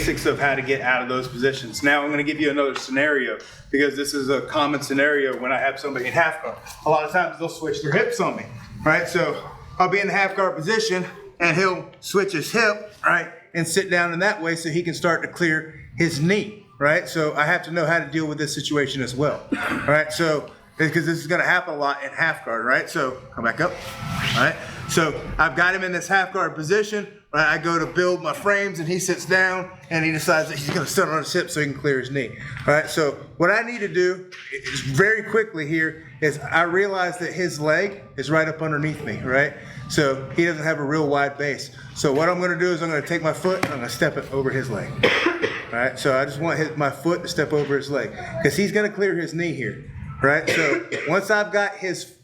basics of how to get out of those positions. Now I'm going to give you another scenario because this is a common scenario when I have somebody in half guard. A lot of times they'll switch their hips on me, right? So I'll be in the half guard position and he'll switch his hip, right? And sit down in that way so he can start to clear his knee, right? So I have to know how to deal with this situation as well, right? So, because this is going to happen a lot in half guard, right? So come back up, all right? So I've got him in this half guard position, right? I go to build my frames and he sits down and he decides that he's going to sit on his hip so he can clear his knee, all right? So what I need to do is very quickly here is I realize that his leg is right up underneath me, right? So he doesn't have a real wide base. So what I'm going to do is I'm going to take my foot and I'm going to step it over his leg, all right? So I just want my foot to step over his leg because he's going to clear his knee here. Right, so once I've got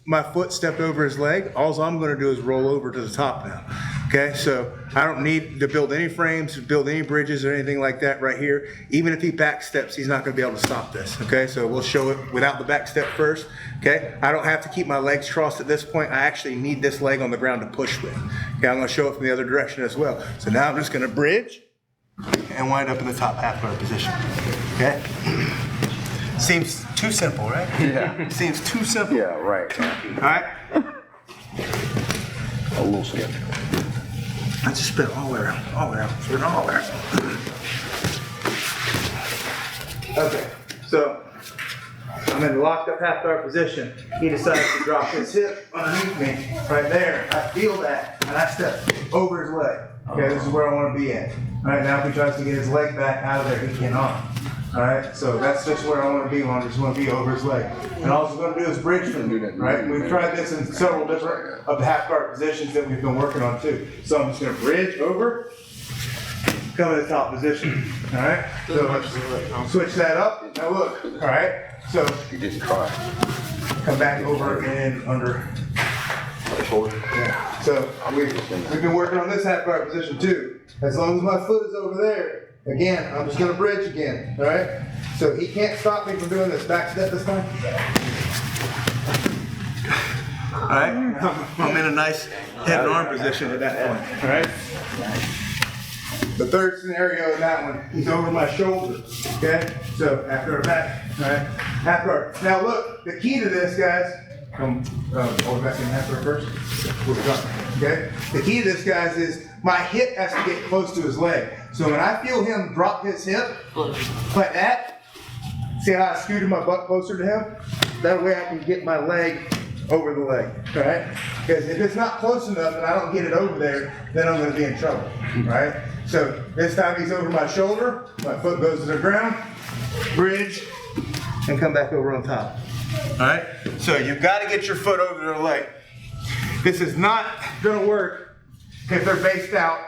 my foot stepped over his leg, all I'm going to do is roll over to the top now. Okay, so I don't need to build any frames, build any bridges or anything like that right here. Even if he back steps, he's not going to be able to stop this. Okay, so we'll show it without the back step first. Okay, I don't have to keep my legs crossed at this point. I actually need this leg on the ground to push with. Okay, I'm going to show it from the other direction as well. So now I'm just going to bridge and wind up in the top half guard position. Okay. Seems too simple, right? Yeah. Seems too simple. Yeah, right. All right? A little skip. I just spin all the way around, all the way around, spin all the way around. Okay, so I'm in the locked up half guard position. He decides to drop his hip underneath me, right there. I feel that, and I step over his leg. Okay, this is where I want to be at. All right, now if he tries to get his leg back out of there, he cannot. All right, so that's just where I want to be. I just want to be over his leg. And all I'm going to do is bridge from him, right? We've tried this in several different of the half guard positions that we've been working on too. So I'm just going to bridge over, come in the top position. All right, so let's switch that up. Now look, all right, so You just try. come back over and under. Yeah. So we've been working on this half guard position too. As long as my foot is over there, again, I'm just going to bridge again, all right? So he can't stop me from doing this back step this time. All right, I'm in a nice head and arm position at that point, all right? The third scenario in that one, he's over my shoulder, okay? So after our back, all right? Half guard. Now look, the key to this, guys, come over back in half guard first. We're done, okay? The key to this, guys, is my hip has to get close to his leg. So when I feel him drop his hip like that, see how I scooted my butt closer to him? That way I can get my leg over the leg, all right? Because if it's not close enough and I don't get it over there, then I'm going to be in trouble, right? So this time he's over my shoulder, my foot goes to the ground, bridge, and come back over on top, all right? So you've got to get your foot over their leg. This is not going to work if they're based out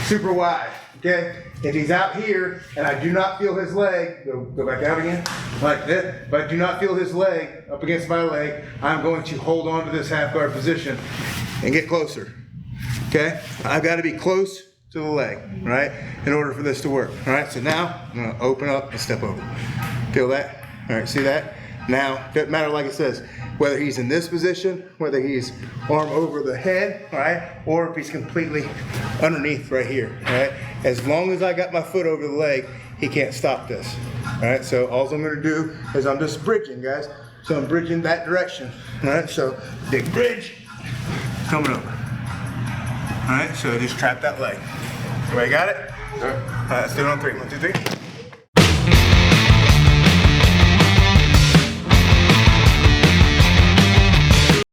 super wide, okay? If he's out here and I do not feel his leg, go back out again, like this. If I do not feel his leg up against my leg, I'm going to hold on to this half guard position and get closer, okay? I've got to be close to the leg, right? In order for this to work, all right? So now I'm going to open up and step over. Feel that? All right, see that? Now, doesn't matter, like it says, whether he's in this position, whether he's arm over the head, right, or if he's completely underneath right here, right? As long as I got my foot over the leg, he can't stop this, all right? So all I'm gonna do is I'm just bridging, guys. So I'm bridging that direction, all right? So big bridge, coming over, all right? So just trap that leg. Everybody got it? All right, let's do it on 3. 1, 2, 3.